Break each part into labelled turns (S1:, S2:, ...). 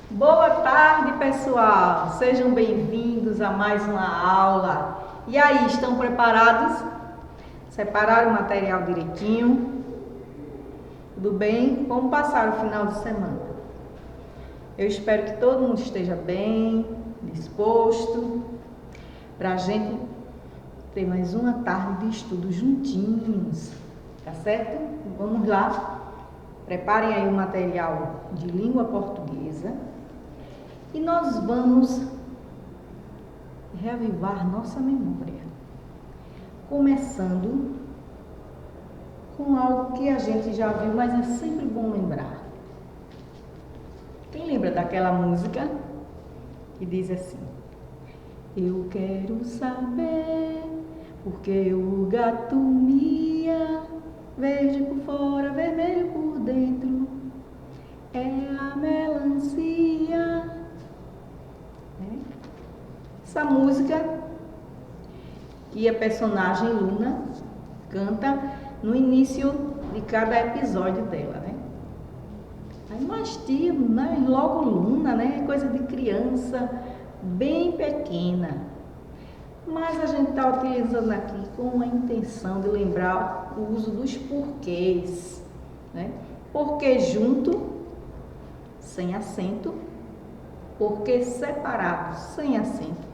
S1: Boa tarde, pessoal! Sejam bem-vindos a mais uma aula. E aí, estão preparados? Separaram o material direitinho? Tudo bem? Vamos passar o final de semana. Eu espero que todo mundo esteja bem, disposto, para a gente ter mais uma tarde de estudo juntinhos, tá certo? Vamos lá. Preparem aí o material de língua portuguesa. E nós vamos reavivar nossa memória, começando com algo que a gente já viu, mas é sempre bom lembrar. Quem lembra daquela música que diz assim: eu quero saber porque o gato mia, verde por fora, vermelho por dentro, é a melancia. Essa música que a personagem Luna canta no início de cada episódio dela, né? Aí, mas tia, né? Logo Luna, né? É coisa de criança bem pequena. Mas a gente está utilizando aqui com a intenção de lembrar o uso dos porquês, né? Porquê junto, sem acento. Porquê separado, sem acento.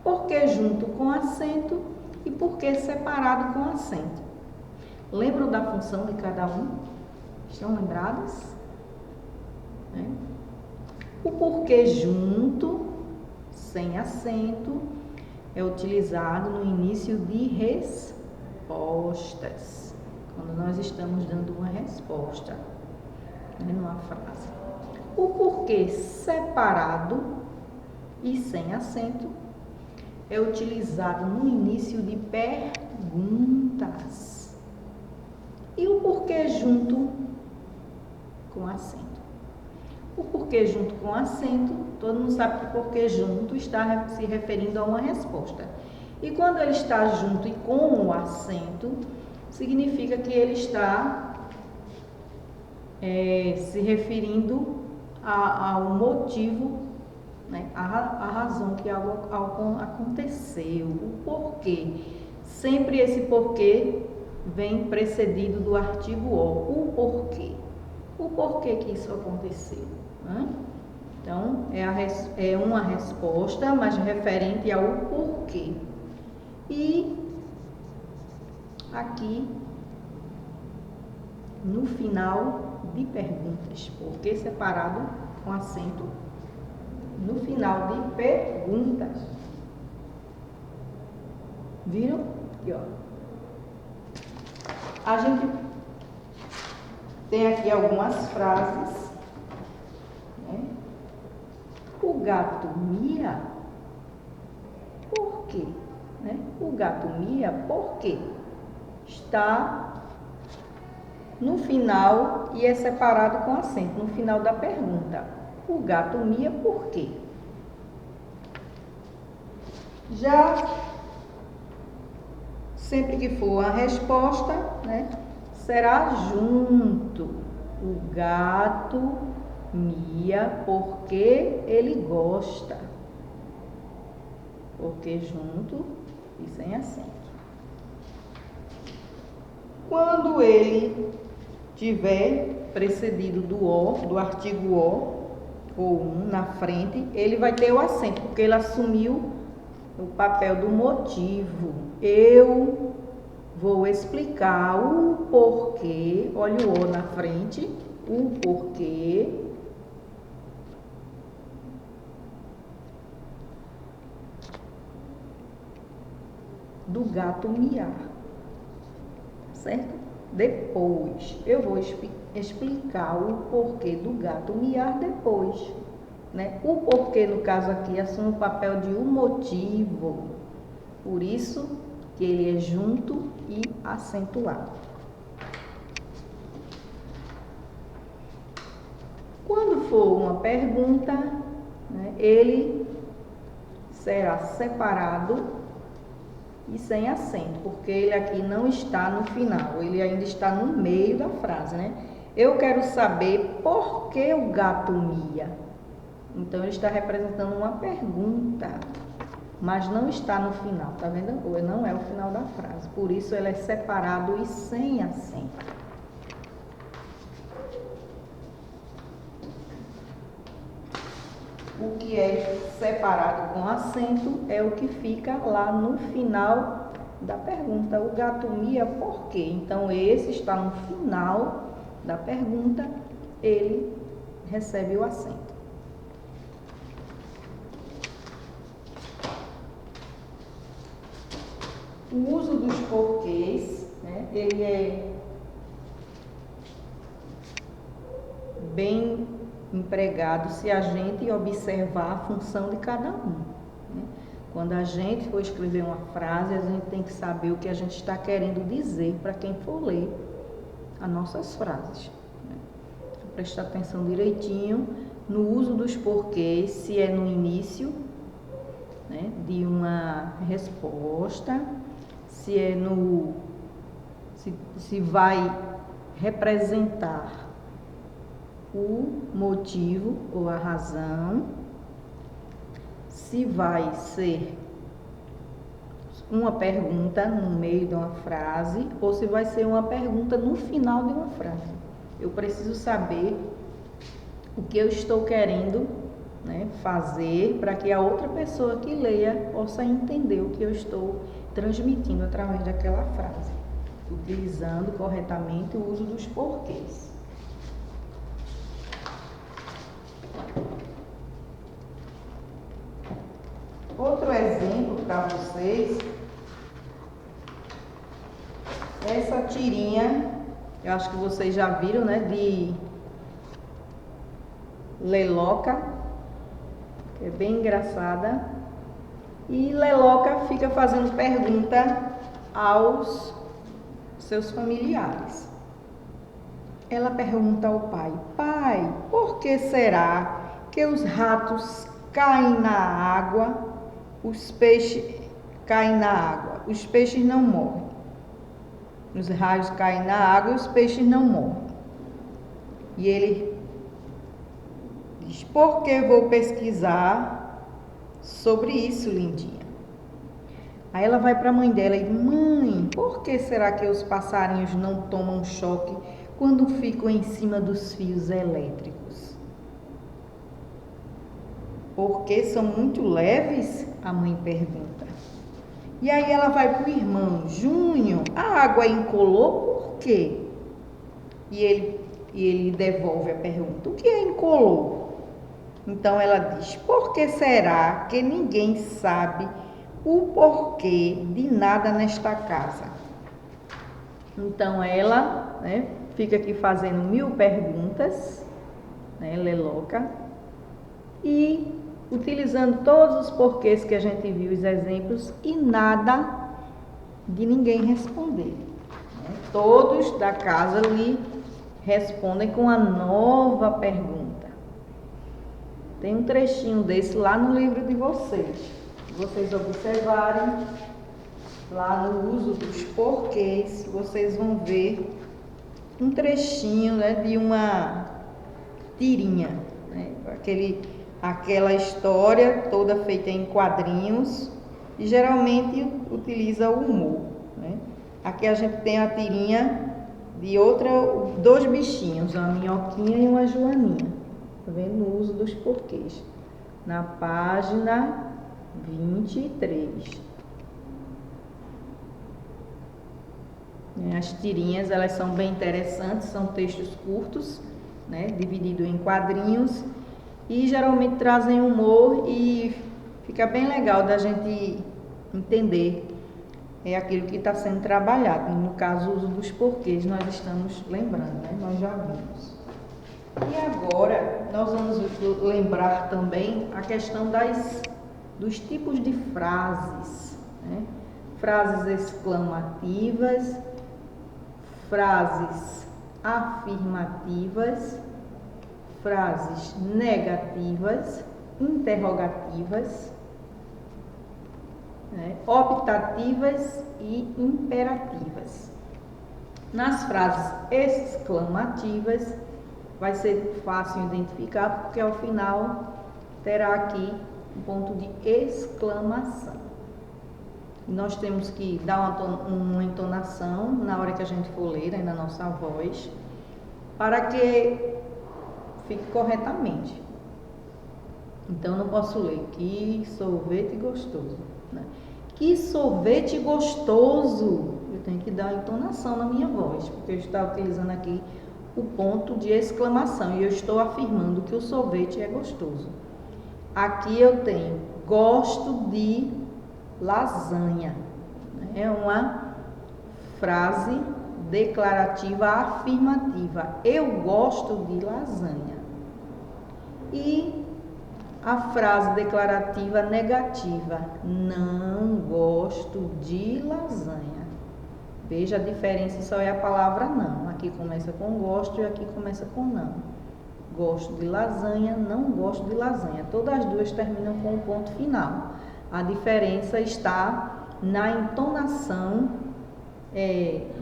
S1: Porquê junto com acento e porquê separado com acento. Lembram da função de cada um? Estão lembrados? O porquê junto, sem acento, é utilizado no início de respostas, quando nós estamos dando uma resposta, numa frase. O porquê separado e sem acento é utilizado no início de perguntas. E o porquê junto com acento? O porquê junto com acento, todo mundo sabe que porquê junto está se referindo a uma resposta. E quando ele está junto e com o acento, significa que ele está se referindo ao motivo, né? A razão que algo aconteceu, o porquê. Sempre esse porquê vem precedido do artigo o porquê. O porquê que isso aconteceu, né? Então, é uma resposta, mas referente ao porquê. E aqui, no final de perguntas, porquê separado com acento no final de perguntas. Viram? Aqui, ó. A gente tem aqui algumas frases, né? O gato mia, por quê? Né? O gato mia, por quê? Está no final e é separado com acento, no final da pergunta. O gato mia por quê? Já sempre que for a resposta, né, será junto. O gato mia porque ele gosta. Porque junto e sem acento. Quando ele tiver precedido do artigo o ou na frente, ele vai ter o acento, porque ele assumiu o papel do motivo. Eu vou explicar o porquê, olha o o na frente, o porquê do gato miar, certo? Depois, eu vou explicar o porquê do gato miar depois, né? O porquê, no caso aqui, assume o papel de um motivo, por isso que ele é junto e acentuado. Quando for uma pergunta, né, ele será separado e sem acento, porque ele aqui não está no final, ele ainda está no meio da frase, né? Eu quero saber por que o gato mia. Então ele está representando uma pergunta, mas não está no final, tá vendo? Não é o final da frase, por isso ele é separado e sem acento. O que é separado com acento é o que fica lá no final da pergunta. O gato mia por quê? Então esse está no final da pergunta, ele recebe o acento. O uso dos porquês, né, ele é bem empregado se a gente observar a função de cada um, né? Quando a gente for escrever uma frase, a gente tem que saber o que a gente está querendo dizer para quem for ler as nossas frases, né? Prestar atenção direitinho no uso dos porquês, se é no início, né, de uma resposta, se é se vai representar o motivo ou a razão, se vai ser uma pergunta no meio de uma frase ou se vai ser uma pergunta no final de uma frase. Eu preciso saber o que eu estou querendo, né, fazer para que a outra pessoa que leia possa entender o que eu estou transmitindo através daquela frase, utilizando corretamente o uso dos porquês. Outro exemplo para vocês, essa tirinha, eu acho que vocês já viram, né, de Leloca, que é bem engraçada, e Leloca fica fazendo pergunta aos seus familiares. Ela pergunta ao pai: pai, por que será que os ratos caem na água, os peixes caem na água, os peixes não morrem? Os raios caem na água e os peixes não morrem. E ele diz: por que vou pesquisar sobre isso, lindinha? Aí ela vai para a mãe dela e diz: mãe, por que será que os passarinhos não tomam choque quando ficam em cima dos fios elétricos? Porque são muito leves? A mãe pergunta. E aí ela vai para o irmão: Júnior, a água incolor por quê? E ele devolve a pergunta: o que é incolor? Então ela diz: por que será que ninguém sabe o porquê de nada nesta casa? Então ela, né, fica aqui fazendo 1000 perguntas, né, ela é louca, e utilizando todos os porquês que a gente viu, os exemplos, e nada de ninguém responder, né? Todos da casa lhe respondem com a nova pergunta. Tem um trechinho desse lá no livro de vocês. Se vocês observarem, lá no uso dos porquês, vocês vão ver um trechinho, né, de uma tirinha, né, aquela história toda feita em quadrinhos e geralmente utiliza o humor, né? Aqui a gente tem a tirinha de dois bichinhos, uma minhoquinha e uma joaninha, tá vendo? No uso dos porquês, na página 23. As tirinhas, elas são bem interessantes, são textos curtos, né, dividido em quadrinhos, e geralmente trazem humor e fica bem legal da gente entender aquilo que está sendo trabalhado. No caso, o uso dos porquês, nós estamos lembrando, né? Nós já vimos. E agora, nós vamos lembrar também a questão dos tipos de frases, né? Frases exclamativas, frases afirmativas, frases negativas, interrogativas, né, optativas e imperativas. Nas frases exclamativas vai ser fácil identificar, porque ao final terá aqui um ponto de exclamação. E nós temos que dar uma entonação na hora que a gente for ler, né, na nossa voz, para que fique corretamente. Então, eu não posso ler que sorvete gostoso, né? Que sorvete gostoso! Eu tenho que dar uma entonação na minha voz, porque eu estou utilizando aqui o ponto de exclamação e eu estou afirmando que o sorvete é gostoso. Aqui eu tenho gosto de lasanha. É uma frase declarativa afirmativa. Eu gosto de lasanha. E a frase declarativa negativa. Não gosto de lasanha. Veja a diferença, só é a palavra não. Aqui começa com gosto e aqui começa com não. Gosto de lasanha, não gosto de lasanha. Todas as duas terminam com o ponto final. A diferença está na entonação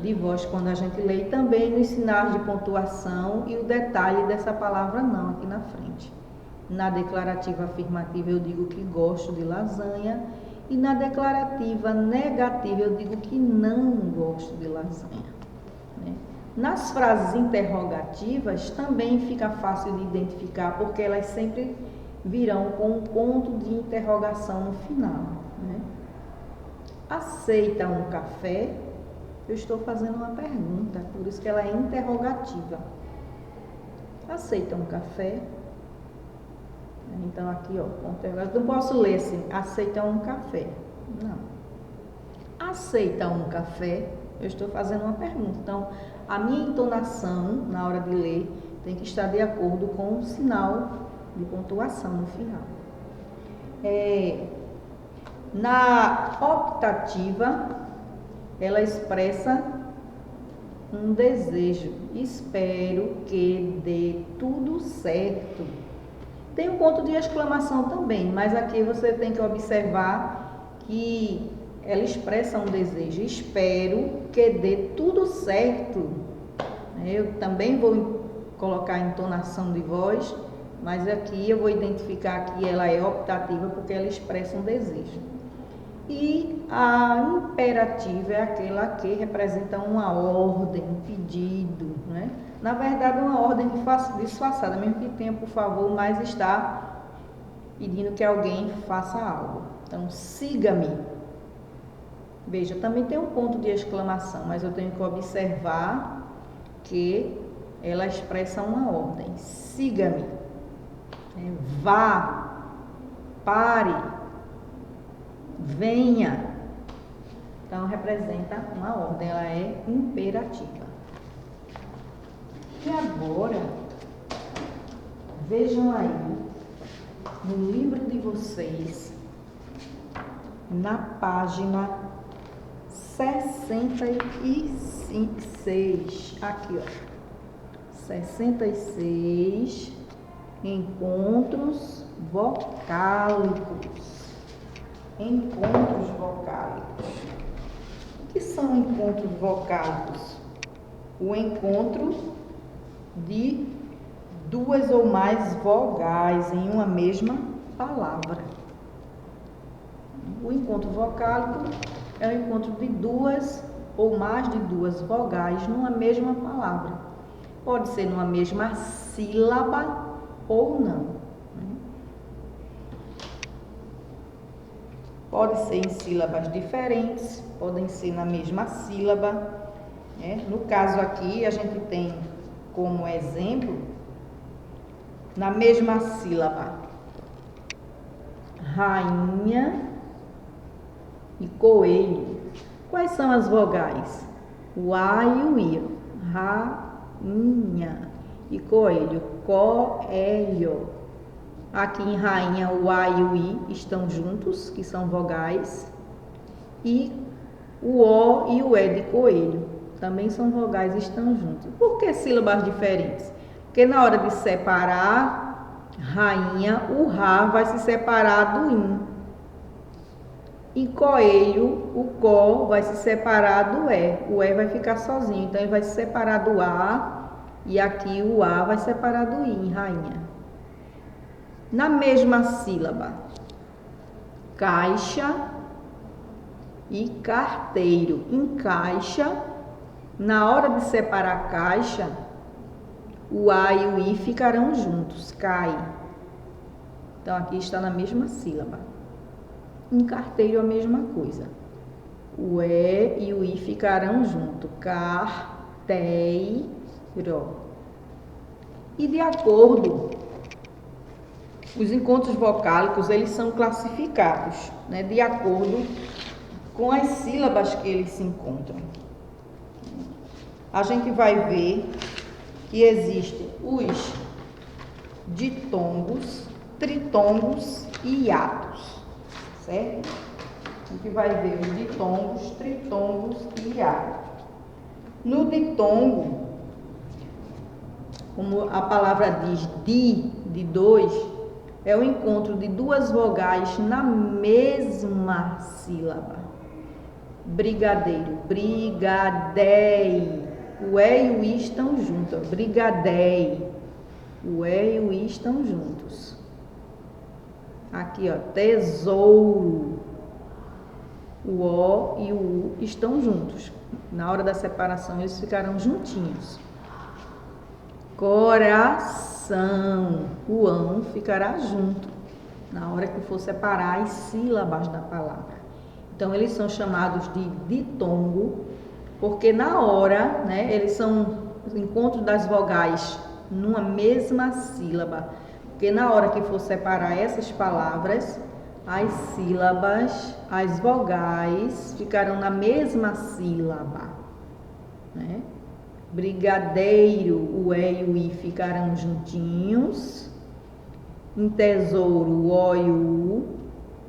S1: de voz quando a gente lê e também nos sinais de pontuação e o detalhe dessa palavra não aqui na frente. Na declarativa afirmativa eu digo que gosto de lasanha e na declarativa negativa eu digo que não gosto de lasanha, né? Nas frases interrogativas também fica fácil de identificar porque elas sempre virão com um ponto de interrogação no final, né? Aceita um café? Eu estou fazendo uma pergunta, por isso que ela é interrogativa. Aceita um café? Então aqui, ó, eu não posso ler assim, aceita um café. Não. Aceita um café? Eu estou fazendo uma pergunta. Então, a minha entonação na hora de ler tem que estar de acordo com o sinal de pontuação no final. Na optativa, ela expressa um desejo. Espero que dê tudo certo. Tem um ponto de exclamação também, mas aqui você tem que observar que ela expressa um desejo. Espero que dê tudo certo. Eu também vou colocar a entonação de voz, mas aqui eu vou identificar que ela é optativa porque ela expressa um desejo. E a imperativa é aquela que representa uma ordem, um pedido, né? Na verdade, uma ordem disfarçada, mesmo que tenha por favor, mas está pedindo que alguém faça algo. Então, siga-me. Veja, também tem um ponto de exclamação, mas eu tenho que observar que ela expressa uma ordem. Siga-me. Vá. Pare. Venha. Então, representa uma ordem, ela é imperativa. E agora, vejam aí, no livro de vocês, na página 66, aqui ó, 66, encontros vocálicos. Encontros vocálicos. O que são encontros vocálicos? O encontro de duas ou mais vogais em uma mesma palavra. O encontro vocálico é o encontro de duas ou mais de duas vogais numa mesma palavra. Pode ser numa mesma sílaba ou não. Pode ser em sílabas diferentes, podem ser na mesma sílaba, né? No caso aqui, a gente tem como exemplo, na mesma sílaba, rainha e coelho. Quais são as vogais? O A e o I. Rainha e coelho. Coelho. Aqui em rainha, o A e o I estão juntos, que são vogais. E o O e o E de coelho também são vogais e estão juntos. Por que sílabas diferentes? Porque na hora de separar rainha, o Rá vai se separar do IN. E coelho, o CO vai se separar do E. O E vai ficar sozinho, então ele vai se separar do A. E aqui o A vai separar do I, rainha. Na mesma sílaba, caixa e carteiro. Em caixa, na hora de separar caixa, o A e o I ficarão juntos, cai. Então, aqui está na mesma sílaba. Em carteiro, a mesma coisa. O E e o I ficarão juntos, carteiro. E de acordo, os encontros vocálicos, eles são classificados, né, de acordo com as sílabas que eles se encontram. A gente vai ver que existem os ditongos, tritongos e hiatos, certo? A gente vai ver os ditongos, tritongos e hiatos. No ditongo, como a palavra diz, de dois, é o encontro de duas vogais na mesma sílaba. Brigadeiro, brigadei. O E e o I estão juntos. Brigadei. O E e o I estão juntos. Aqui, ó, tesouro. O O e o U estão juntos. Na hora da separação, eles ficarão juntinhos. Coração. O ão ficará junto na hora que for separar as sílabas da palavra. Então, eles são chamados de ditongo, porque na hora, né, eles são o encontro das vogais numa mesma sílaba. Porque na hora que for separar essas palavras, as sílabas, as vogais ficarão na mesma sílaba, né? Brigadeiro, o E e o I ficarão juntinhos. Em tesouro, o O e o U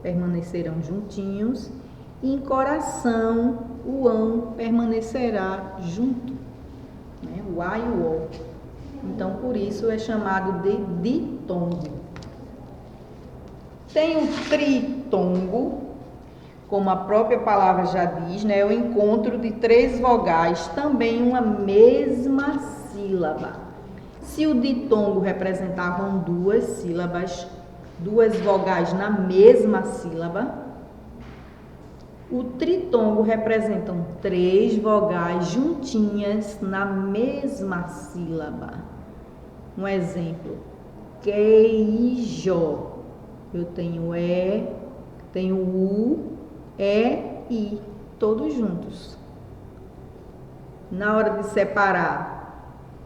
S1: permanecerão juntinhos. E em coração, o ão permanecerá junto, né? O A e o O. Então, por isso é chamado de ditongo. Tem o tritongo, como a própria palavra já diz, né? É o encontro de três vogais, também uma mesma sílaba. Se o ditongo representavam duas sílabas, duas vogais na mesma sílaba, o tritongo representam três vogais juntinhas na mesma sílaba. Um exemplo, queijo. Eu tenho E, tenho U, E, I, todos juntos. Na hora de separar,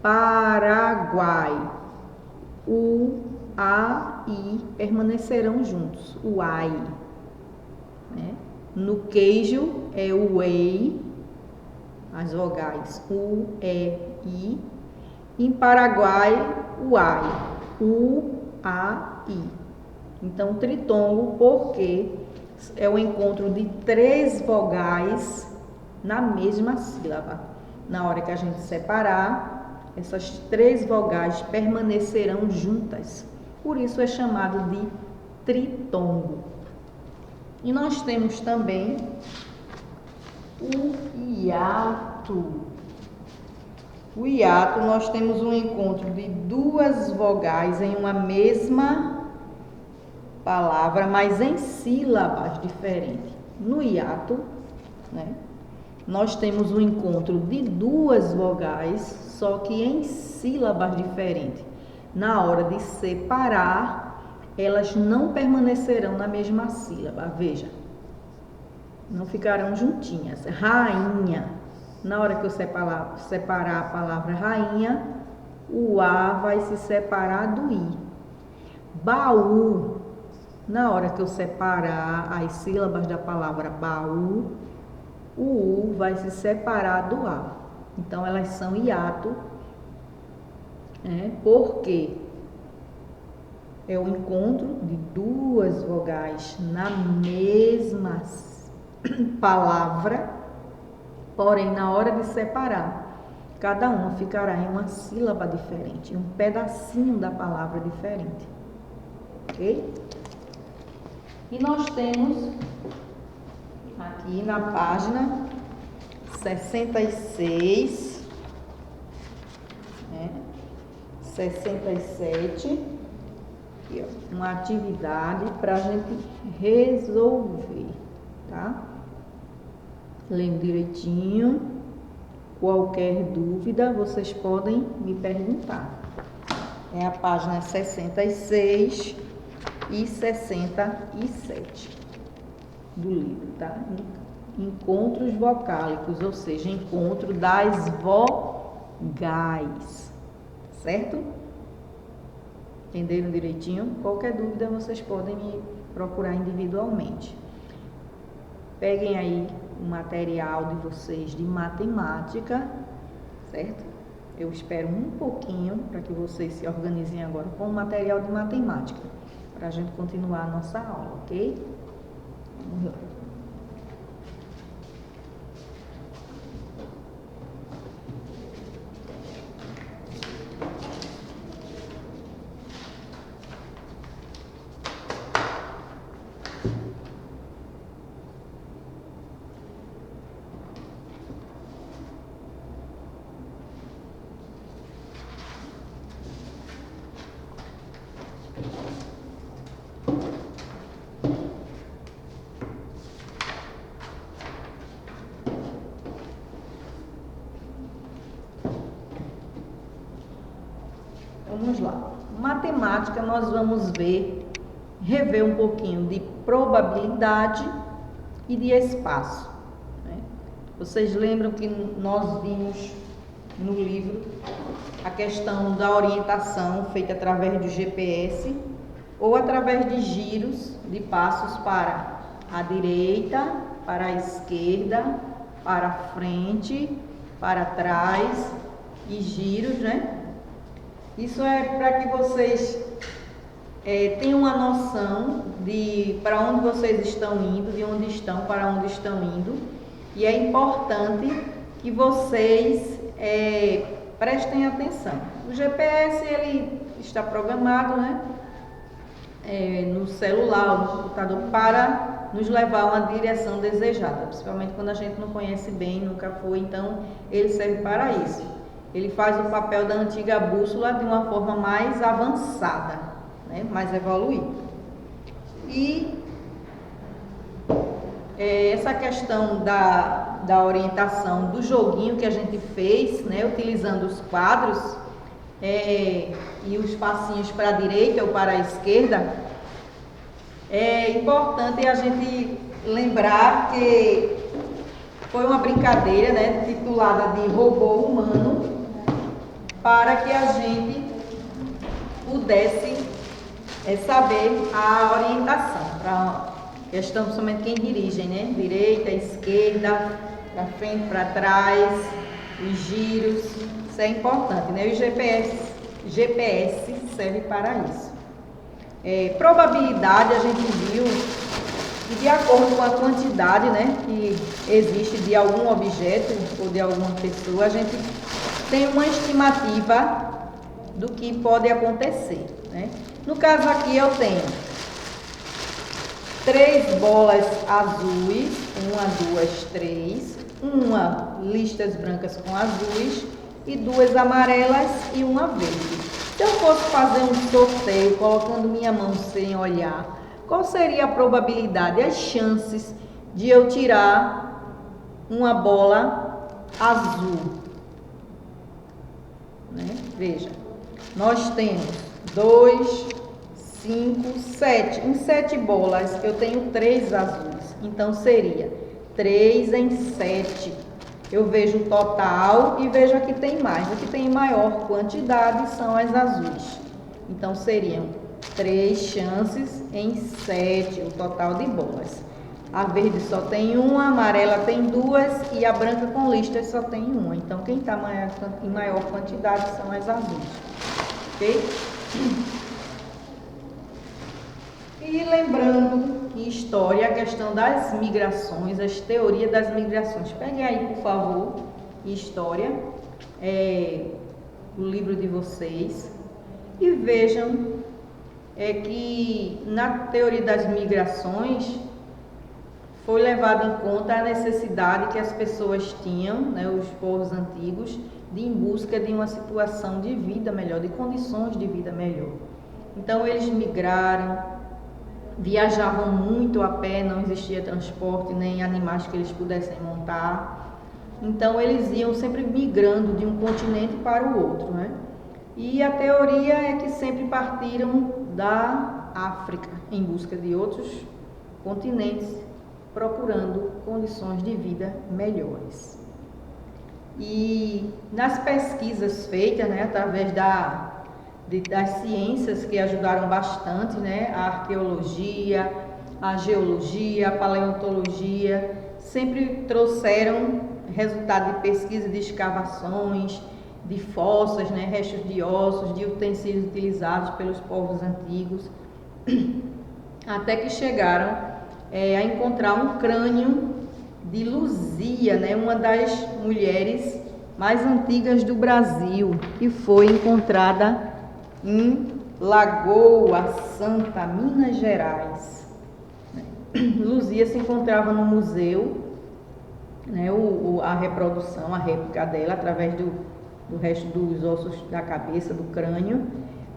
S1: Paraguai, U, A, I permanecerão juntos, o AI, né? No queijo é o EI, as vogais U, E, I. Em Paraguai, o AI, U, A, I. Então, tritongo, porque é o encontro de três vogais na mesma sílaba. Na hora que a gente separar, essas três vogais permanecerão juntas. Por isso é chamado de tritongo. E nós temos também o hiato. O hiato, nós temos um encontro de duas vogais em uma mesma palavra, mas em sílabas diferentes. No hiato, né, nós temos o encontro de duas vogais, só que em sílabas diferentes. Na hora de separar, elas não permanecerão na mesma sílaba. Veja, não ficarão juntinhas. Rainha. Na hora que eu separar a palavra rainha, o A vai se separar do I. Baú. Na hora que eu separar as sílabas da palavra baú, o U vai se separar do A. Então, elas são hiato, porque é o encontro de duas vogais na mesma palavra, porém, na hora de separar, cada uma ficará em uma sílaba diferente, um pedacinho da palavra diferente. Ok? E nós temos aqui na página 66, 67, Aqui, ó, uma atividade para a gente resolver, tá? Lendo direitinho. Qualquer dúvida, vocês podem me perguntar. É a página 66 e 67 do livro, tá? Encontros vocálicos, ou seja, encontro das vogais, certo? Entenderam direitinho? Qualquer dúvida, vocês podem me procurar individualmente. Peguem aí o material de vocês de matemática, certo? Eu espero um pouquinho para que vocês se organizem agora com o material de matemática, para a gente continuar a nossa aula, ok? Vamos lá. Vamos lá. Matemática, nós vamos rever um pouquinho de probabilidade e de espaço, né? Vocês lembram que nós vimos no livro a questão da orientação feita através do GPS ou através de giros de passos para a direita, para a esquerda, para a frente, para trás e giros, né? Isso é para que vocês tenham uma noção de para onde vocês estão indo, de onde estão, para onde estão indo. E é importante que vocês prestem atenção. O GPS ele está programado, né, no celular, no computador, para nos levar a uma direção desejada, principalmente quando a gente não conhece bem, nunca foi, então ele serve para isso. Ele faz o papel da antiga bússola de uma forma mais avançada, né? Mais evoluída. E essa questão da orientação do joguinho que a gente fez, né? Utilizando os quadros e os passinhos para a direita ou para a esquerda, é importante a gente lembrar que foi uma brincadeira, né? Titulada de robô humano, para que a gente pudesse saber a orientação para a questão, principalmente quem dirige, né? Direita, esquerda, para frente, para trás, os giros, isso é importante, né? O GPS serve para isso. Probabilidade, a gente viu que de acordo com a quantidade, né, que existe de algum objeto ou de alguma pessoa, a gente tem uma estimativa do que pode acontecer, né? No caso aqui eu tenho 3 bolas azuis, 1, 2, 3, uma listas brancas com azuis e 2 amarelas e uma verde. Se eu fosse fazer um sorteio colocando minha mão sem olhar, qual seria a probabilidade, as chances de eu tirar uma bola azul? Né? Veja, nós temos 2, 5, 7. Em 7 bolas eu tenho 3 azuis, então seria 3 em 7. Eu vejo o total e vejo aqui tem mais. Aqui tem maior quantidade, são as azuis. Então seriam 3 chances em 7, o total de bolas. A verde só tem uma, a amarela tem 2 e a branca com listas só tem uma. Então, quem está em maior quantidade são as azuis. Ok? E lembrando em história a questão das migrações, as teorias das migrações. Peguem aí, por favor, história, o livro de vocês, e vejam que na teoria das migrações foi levado em conta a necessidade que as pessoas tinham, né, os povos antigos, de em busca de uma situação de vida melhor, de condições de vida melhor. Então eles migraram, viajavam muito a pé, não existia transporte nem animais que eles pudessem montar. Então eles iam sempre migrando de um continente para o outro, né? E a teoria é que sempre partiram da África em busca de outros continentes, procurando condições de vida melhores. E nas pesquisas feitas, né, através das ciências que ajudaram bastante, né, a arqueologia, a geologia, a paleontologia, sempre trouxeram resultado de pesquisa de escavações, de fossas, né, restos de ossos, de utensílios utilizados pelos povos antigos, até que chegaram a encontrar um crânio de Luzia, né, uma das mulheres mais antigas do Brasil, que foi encontrada em Lagoa Santa, Minas Gerais. Luzia se encontrava no museu, né, a reprodução, a réplica dela, através do resto dos ossos da cabeça, do crânio.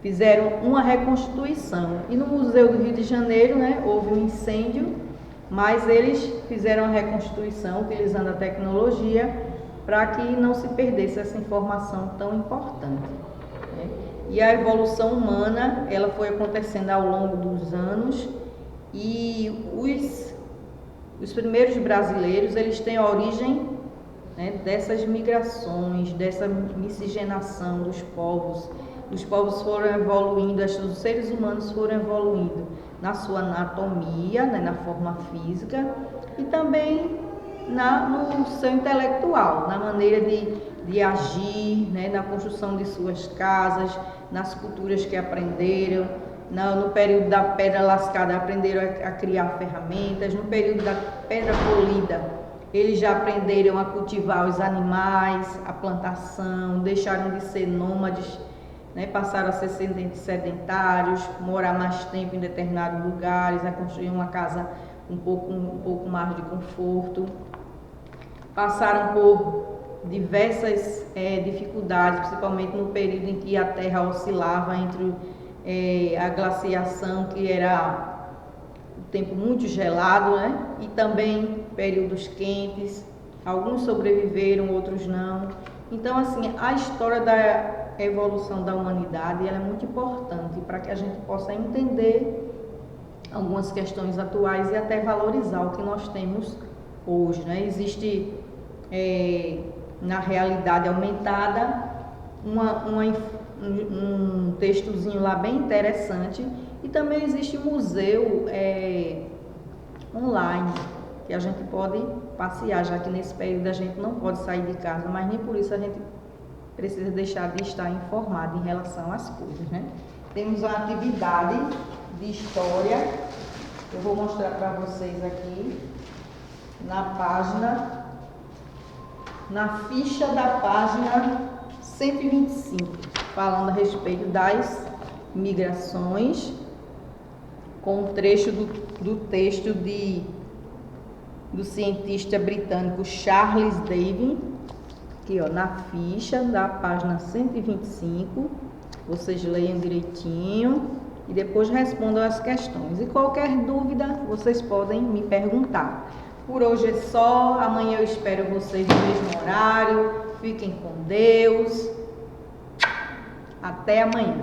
S1: Fizeram uma reconstituição. E no Museu do Rio de Janeiro, né, houve um incêndio, mas eles fizeram a reconstituição utilizando a tecnologia para que não se perdesse essa informação tão importante, né? E a evolução humana, ela foi acontecendo ao longo dos anos, e os primeiros brasileiros, eles têm a origem, né, dessas migrações, dessa miscigenação dos povos. Os povos foram evoluindo, os seres humanos foram evoluindo na sua anatomia, né, na forma física, e também no seu intelectual, na maneira de agir, né, na construção de suas casas, nas culturas que aprenderam. No período da pedra lascada, aprenderam a criar ferramentas. No período da pedra polida, eles já aprenderam a cultivar os animais, a plantação, deixaram de ser nômades, né, passaram a ser sedentários, morar mais tempo em determinados lugares, a construir uma casa um pouco mais de conforto. Passaram por diversas dificuldades, principalmente no período em que a Terra oscilava entre a glaciação, que era um tempo muito gelado, né, e também períodos quentes. Alguns sobreviveram, outros não. Então, assim, a história da evolução da humanidade, ela é muito importante para que a gente possa entender algumas questões atuais e até valorizar o que nós temos hoje, né? Existe na realidade aumentada um textozinho lá bem interessante, e também existe um museu online que a gente pode passear, já que nesse período a gente não pode sair de casa, mas nem por isso a gente precisa deixar de estar informado em relação às coisas, né? Temos uma atividade de história, eu vou mostrar para vocês aqui na ficha da página 125, falando a respeito das migrações, com um trecho do texto do cientista britânico Charles Darwin, aqui ó, na ficha da página 125, vocês leiam direitinho e depois respondam as questões. E qualquer dúvida, vocês podem me perguntar. Por hoje é só, amanhã eu espero vocês no mesmo horário. Fiquem com Deus. Até amanhã.